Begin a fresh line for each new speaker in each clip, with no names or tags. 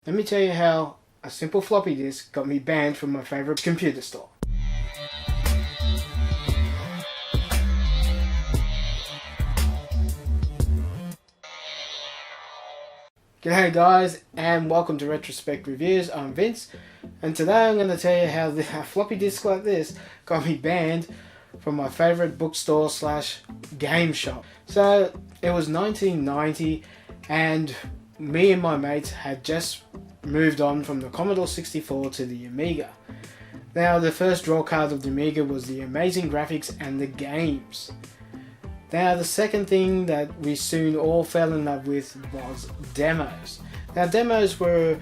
Let me tell you how a simple floppy disk got me banned from my favorite computer store. G'day guys, and welcome to Retrospect Reviews. I'm Vince, and today I'm going to tell you how a floppy disk like this got me banned from my favorite bookstore slash game shop. So it was 1990, and me and my mates had just moved on from the Commodore 64 to the Amiga. Now, the first draw card of the Amiga was the amazing graphics and the games. Now, the second thing that we soon all fell in love with was demos. Now, demos were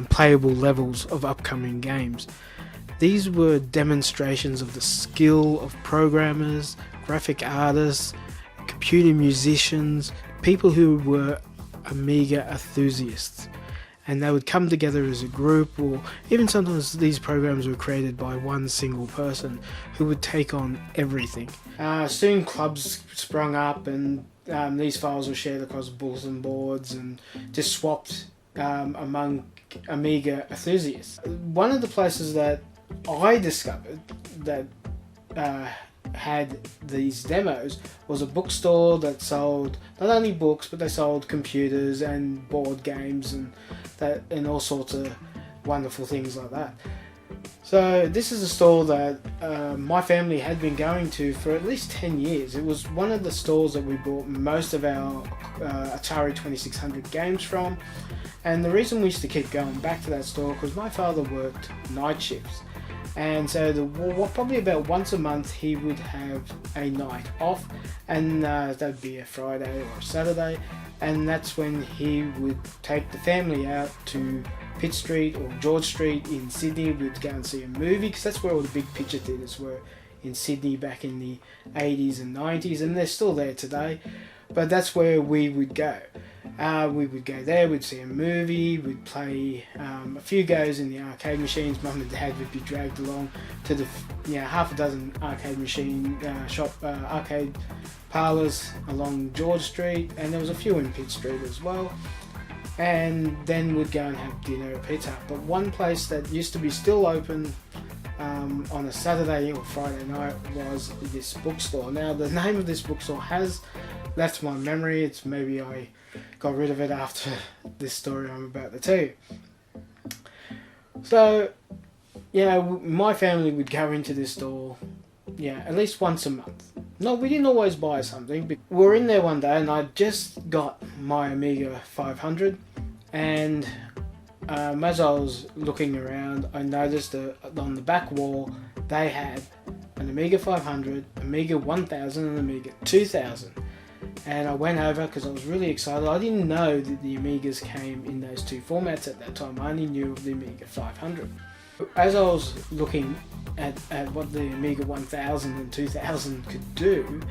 playable levels of upcoming games. These were demonstrations of the skill of programmers, graphic artists, computer musicians, people who were Amiga enthusiasts. And they would come together as a group, or even sometimes these programs were created by one single person who would take on everything. Soon clubs sprung up, and these files were shared across bulletin boards and just swapped among Amiga enthusiasts. One of the places that I discovered that had these demos was a bookstore that sold not only books, but they sold computers and board games and all sorts of wonderful things like that. So this is a store that my family had been going to for at least 10 years. It was one of the stores that we bought most of our Atari 2600 games from, and the reason we used to keep going back to that store because my father worked night shifts. And so probably about once a month he would have a night off, and that would be a Friday or a Saturday, and that's when he would take the family out to Pitt Street or George Street in Sydney. We'd go and see a movie because that's where all the big picture theatres were in Sydney back in the 80s and 90s, and they're still there today, but that's where we would go. We would go there, we'd see a movie, we'd play a few goes in the arcade machines. Mum and Dad would be dragged along to the half a dozen arcade machine arcade parlours along George Street, and there was a few in Pitt Street as well. And then we'd go and have dinner at Pitt Hut. But one place that used to be still open on a Saturday or Friday night was this bookstore. Now, the name of this bookstore has left my memory. It's maybe I got rid of it after this story I'm about to tell you. So, my family would go into this store, at least once a month. No, we didn't always buy something. But we were in there one day, and I just got my Amiga 500, and as I was looking around, I noticed that on the back wall they had an Amiga 500, Amiga 1000, and Amiga 2000. And I went over because I was really excited. I didn't know that the Amigas came in those two formats at that time. I only knew of the Amiga 500. As I was looking at what the Amiga 1000 and 2000 could do,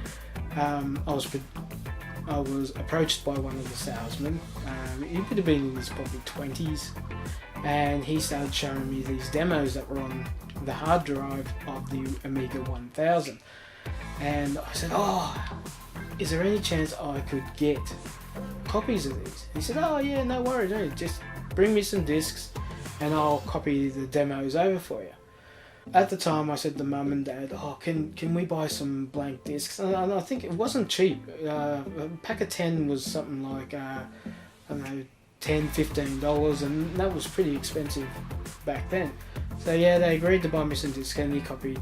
I was approached by one of the salesmen. He would have been in his probably 20s, and he started showing me these demos that were on the hard drive of the Amiga 1000. And I said, is there any chance I could get copies of these? He said, yeah, no worries, no, just bring me some discs and I'll copy the demos over for you. At the time I said to Mum and Dad, can we buy some blank discs? And I think it wasn't cheap. A pack of 10 was something like, $10, $15, and that was pretty expensive back then. So they agreed to buy me some discs, and he copied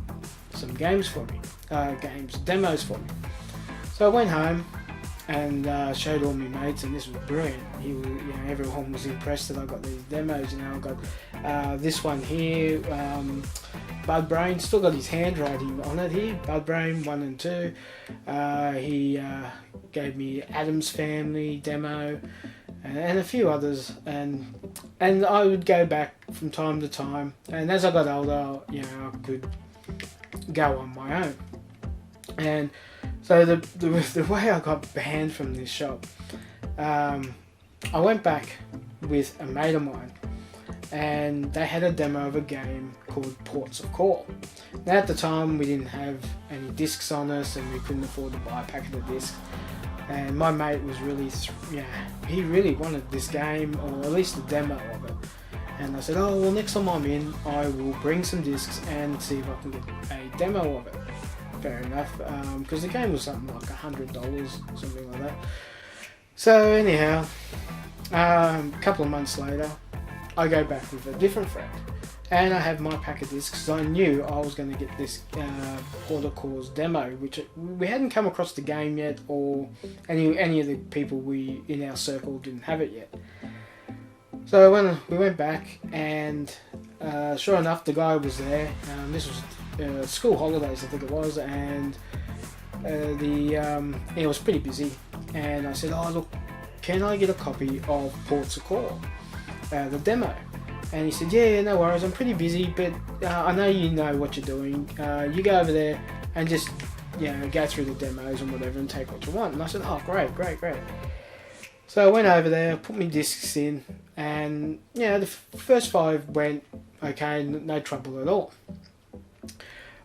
some games for me, demos for me. So I went home and showed all my mates, and this was brilliant. Everyone was impressed that I got these demos. I got this one here, Bud Brain, still got his handwriting on it here, Bud Brain 1 and 2. He gave me Addams Family demo and a few others, and I would go back from time to time, and as I got older, I could go on my own. And so the way I got banned from this shop, I went back with a mate of mine, and they had a demo of a game called Ports of Call. Now at the time we didn't have any discs on us, and we couldn't afford to buy a packet of discs. And my mate was really, he really wanted this game, or at least a demo of it. And I said, oh, well, next time I'm in, I will bring some discs and see if I can get a demo of it. Fair enough, because the game was something like $100, something like that. So anyhow, a couple of months later, I go back with a different friend, and I have my pack of discs because I knew I was going to get this Porter Cause demo, which we hadn't come across the game yet, or any of the people in our circle didn't have it yet. So when we went back, and sure enough, the guy was there. This was school holidays, I think it was, and it was pretty busy. And I said, oh look, can I get a copy of Ports of Call, the demo? And he said, yeah, no worries, I'm pretty busy, but I know you know what you're doing. You go over there and just go through the demos and whatever and take what you want. And I said, oh great. So I went over there, put my discs in, and the first 5 went okay, no trouble at all.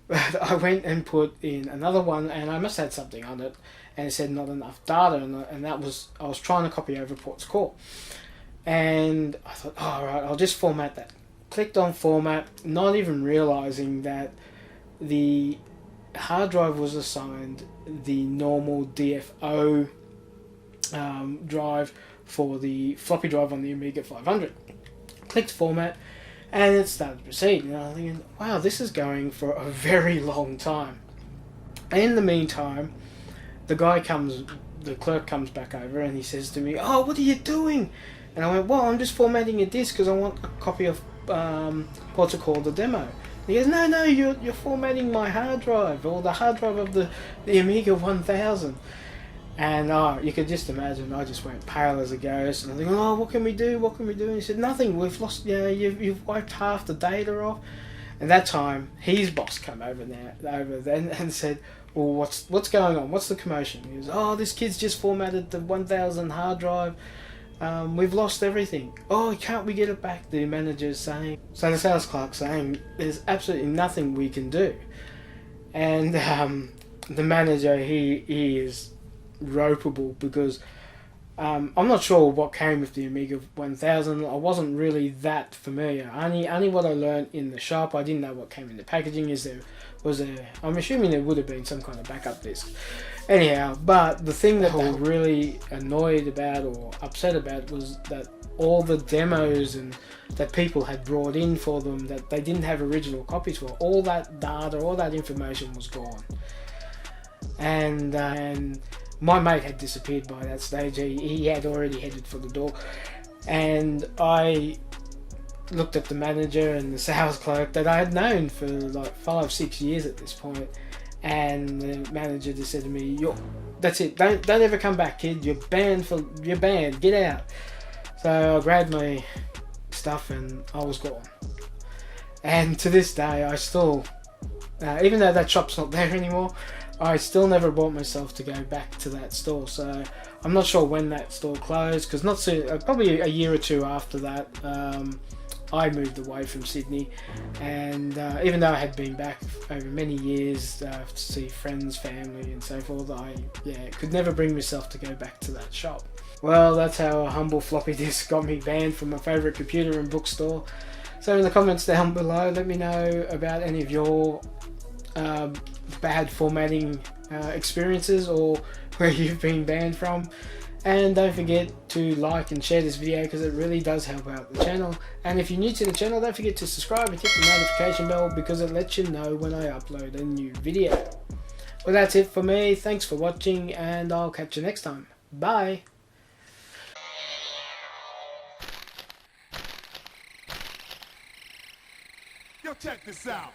But I went and put in another one, and I must have had something on it, and it said not enough data, and that was, I was trying to copy over Ports Call. And I thought, oh, alright, I'll just format that. Clicked on format, not even realising that the hard drive was assigned the normal DFO drive for the floppy drive on the Amiga 500. Clicked format, and it started to proceed. And I'm thinking, wow, this is going for a very long time. In the meantime, the clerk comes back over and he says to me, oh, what are you doing? And I went, well, I'm just formatting a disc because I want a copy of Ports of Call, the demo. And he goes, no, you're formatting my hard drive, or the hard drive of the Amiga 1000. And you could just imagine, I just went pale as a ghost, and I'm thinking, oh, what can we do? And he said, nothing, we've lost, you've wiped half the data off. And that time, his boss came over then and said, well, what's going on? What's the commotion? He goes, oh, this kid's just formatted the 1000 hard drive. We've lost everything. Oh, can't we get it back? The manager's saying. So the sales clerk's saying, there's absolutely nothing we can do. And the manager, he is ropeable, because I'm not sure what came with the Amiga 1000. I wasn't really that familiar. Only what I learned in the shop. I didn't know what came in the packaging. I'm assuming there would have been some kind of backup disk. Anyhow, but the thing that I was really annoyed about or upset about was that all the demos and that people had brought in for them that they didn't have original copies for, all that data, all that information was gone. And my mate had disappeared by that stage. He had already headed for the door, and I looked at the manager and the sales clerk that I had known for like 5-6 years at this point, and the manager just said to me, that's it, don't ever come back, kid, you're banned, get out. So I grabbed my stuff and I was gone. And to this day I still, even though that shop's not there anymore, I still never brought myself to go back to that store. So I'm not sure when that store closed, because not soon, probably a year or two after that, I moved away from Sydney, and even though I had been back over many years to see friends, family and so forth, I could never bring myself to go back to that shop. Well, that's how a humble floppy disk got me banned from my favourite computer and bookstore. So in the comments down below, let me know about any of your bad formatting experiences, or where you've been banned from. And don't forget to like and share this video, because it really does help out the channel. And if you're new to the channel, don't forget to subscribe and hit the notification bell, because it lets you know when I upload a new video. Well, that's it for me. Thanks for watching, and I'll catch you next time. Bye.
Yo, check this out.